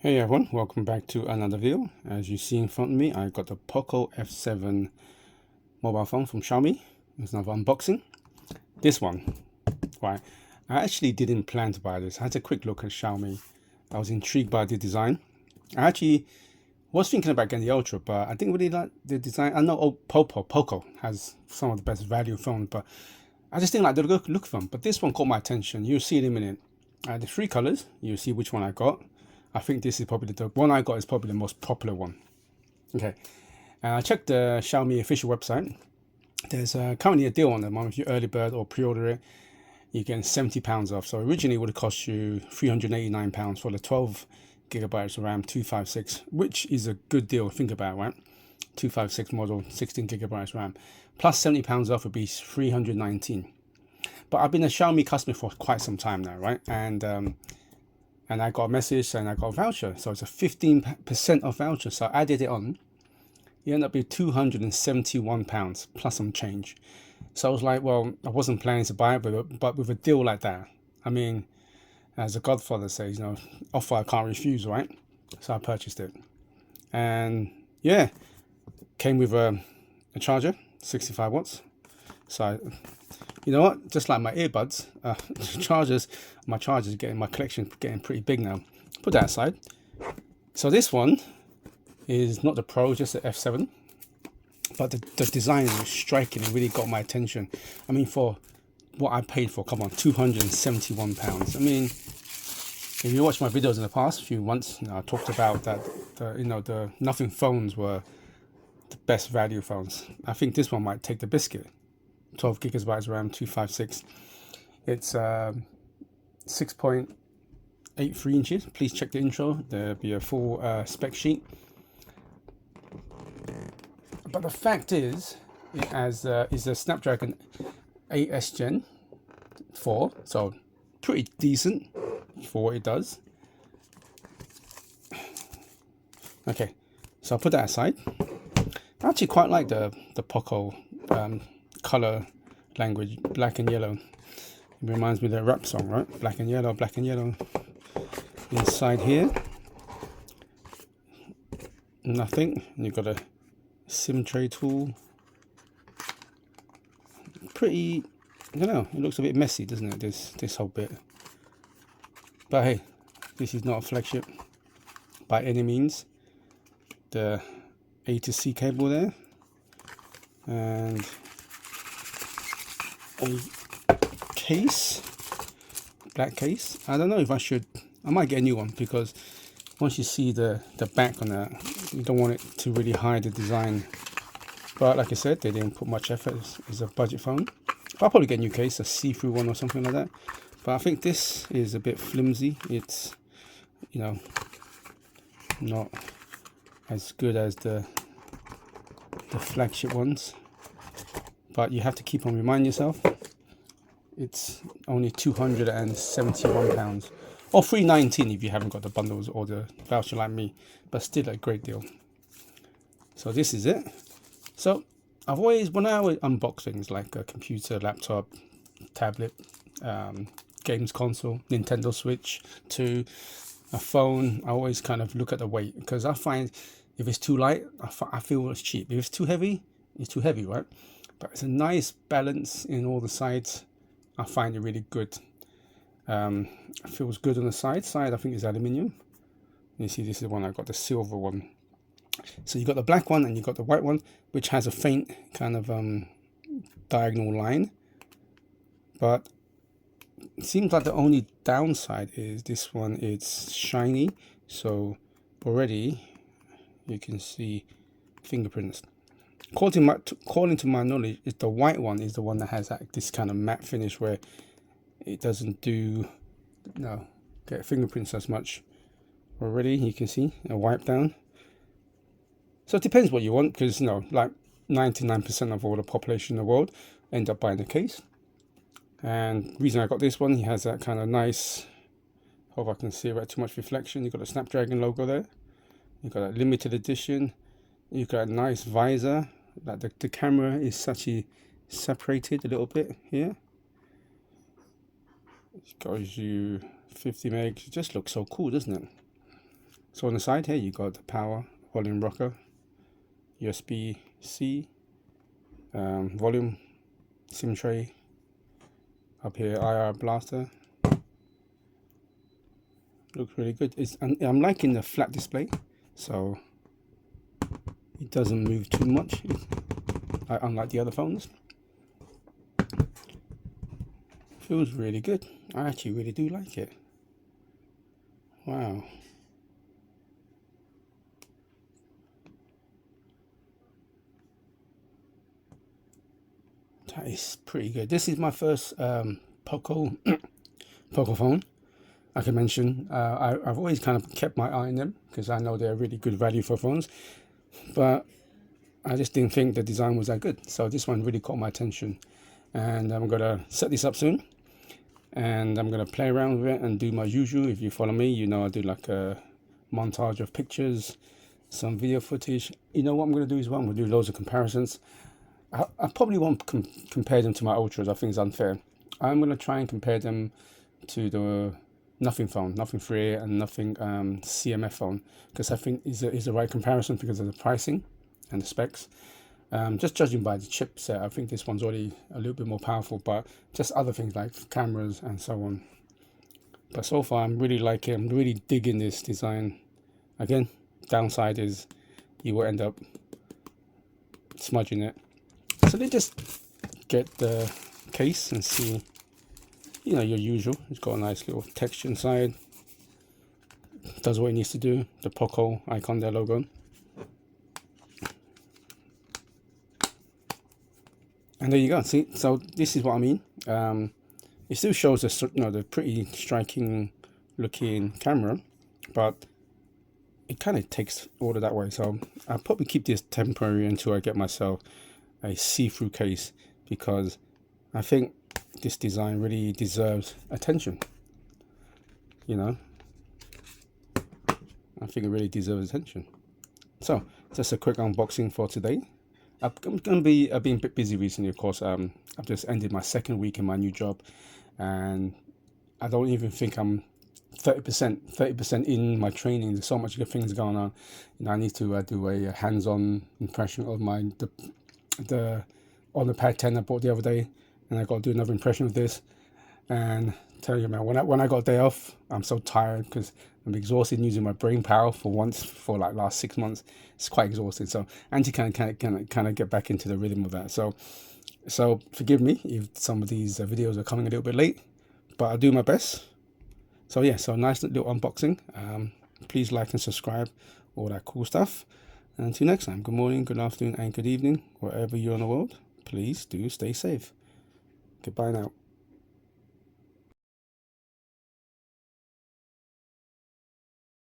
Hey everyone, welcome back to another video. As you see in front of me, I got the Poco F7 mobile phone from Xiaomi. It's another unboxing. This one, right, I actually didn't plan to buy this. I had a quick look at Xiaomi. I was intrigued by the design. I actually was thinking about getting the Ultra, but I didn't really like the design. I know Poco has some of the best value phones, but I just didn't like the look of them. But this one caught my attention. You'll see in a minute. The three colors, you'll see which one I got. I think this is probably the one I got is probably the most popular one. Okay, I checked the Xiaomi official website. There's currently a deal on the moment. If you early bird or pre-order it, you get £70 off. So originally it would have cost you £389 for the 12 gigabytes of RAM 256, which is a good deal. Think about it, right? 256 model, 16 gigabytes RAM, plus £70 off would be 319. But I've been a Xiaomi customer for quite some time now, right? And I got a message and I got a voucher. So it's a 15% off voucher. So I added it on. It ended up being £271 plus some change. So I was like, well, I wasn't planning to buy it, but with a deal like that, I mean, as the Godfather says, you know, offer I can't refuse, right? So I purchased it. And yeah, came with a charger, 65 watts. So you know what? Just like my earbuds, my chargers my collection getting pretty big now. Put that aside. So this one is not the Pro, just the F7. But the design is striking. It really got my attention. I mean, for what I paid for, come on, £271. I mean, if you watch my videos in the past few months, you know, I talked about that the nothing phones were the best value phones. I think this one might take the biscuit. 12 gigabytes RAM, 256. It's 6.83 inches. Please check the intro. There'll be a full spec sheet. But the fact is, it has is a Snapdragon 8S Gen 4, so pretty decent for what it does. Okay, so I'll put that aside. I actually quite like the Poco color language, black and yellow. It reminds me of the rap song, right? Black and yellow, black and yellow. Inside here, nothing. You've got a SIM tray tool. Pretty, I don't know, it looks a bit messy, doesn't it, this whole bit. But hey, this is not a flagship by any means. The A to C cable there, and a case, black case. I don't know if I might get a new one, because once you see the back on that, you don't want it to really hide the design. But like I said, they didn't put much effort. It's a budget phone. But I'll probably get a new case, a see-through one or something like that. But I think this is a bit flimsy. It's, you know, not as good as the flagship ones. But you have to keep on reminding yourself, it's only £271 or £319 if you haven't got the bundles or the voucher like me, but still a great deal. So this is it. So I've always, when I unbox things like a computer, laptop, tablet, games console, Nintendo Switch, to a phone, I always kind of look at the weight, because I find if it's too light, I feel it's cheap. If it's too heavy, right? But it's a nice balance in all the sides. I find it really good. It feels good on the side. I think is aluminium. You see, this is the one I got, the silver one. So you got the black one and you got the white one, which has a faint kind of diagonal line. But it seems like the only downside is this one. It's shiny, so already you can see fingerprints. According to my knowledge, is the white one is the one that has this kind of matte finish where it doesn't get fingerprints as much. Already you can see a wipe down. So it depends what you want, because, you know, like 99% of all the population in the world end up buying the case. And the reason I got this one, he has that kind of nice, hope I can see without too much reflection. You've got a Snapdragon logo there. You've got a limited edition. You've got a nice visor. Like the camera is actually separated a little bit here. It goes you 50 megs. It just looks so cool, doesn't it? So on the side here, you got the power, volume rocker, USB-C, volume, SIM tray. Up here, IR blaster. Looks really good. I'm liking the flat display, so it doesn't move too much, unlike the other phones. Feels really good. I actually really do like it. Wow. That is pretty good. This is my first Poco phone. I can mention I've always kind of kept my eye on them because I know they're really good value for phones, but I just didn't think the design was that good. So this one really caught my attention, and I'm gonna set this up soon, and I'm gonna play around with it and do my usual. If you follow me, you know I do like a montage of pictures, some video footage. You know what I'm gonna do as well? I'm gonna do loads of comparisons. I probably won't compare them to my Ultras. I think it's unfair. I'm going to try and compare them to the Nothing phone, Nothing 3 and Nothing CMF phone, because I think is the right comparison because of the pricing and the specs. Just judging by the chipset, I think this one's already a little bit more powerful, but just other things like cameras and so on. But so far, I'm really liking it. I'm really digging this design. Again, downside is you will end up smudging it. So they just get the case and see, you know, your usual. It's got a nice little texture inside. Does what it needs to do. The Poco icon, their logo. And there you go. See, so this is what I mean. It still shows the pretty striking looking camera, but it kind of takes all of that way. So I'll probably keep this temporary until I get myself a see-through case, because I think this design really deserves attention. You know, I think it really deserves attention. So just a quick unboxing for today. I've been a bit busy recently, of course. I've just ended my second week in my new job, and I don't even think I'm 30% in my training. There's so much good things going on. You know, I need to do a hands-on impression of the on the Pad 10 I bought the other day, and I got to do another impression of this. And tell you, man, when I got a day off, I'm so tired because I'm exhausted using my brain power for once for like last 6 months. It's quite exhausting. So and you can kind of get back into the rhythm of that. So forgive me if some of these videos are coming a little bit late, but I'll do my best. So yeah, so nice little unboxing. Please like and subscribe, all that cool stuff. And until next time, good morning, good afternoon, and good evening, wherever you're in the world. Please do stay safe. Goodbye now.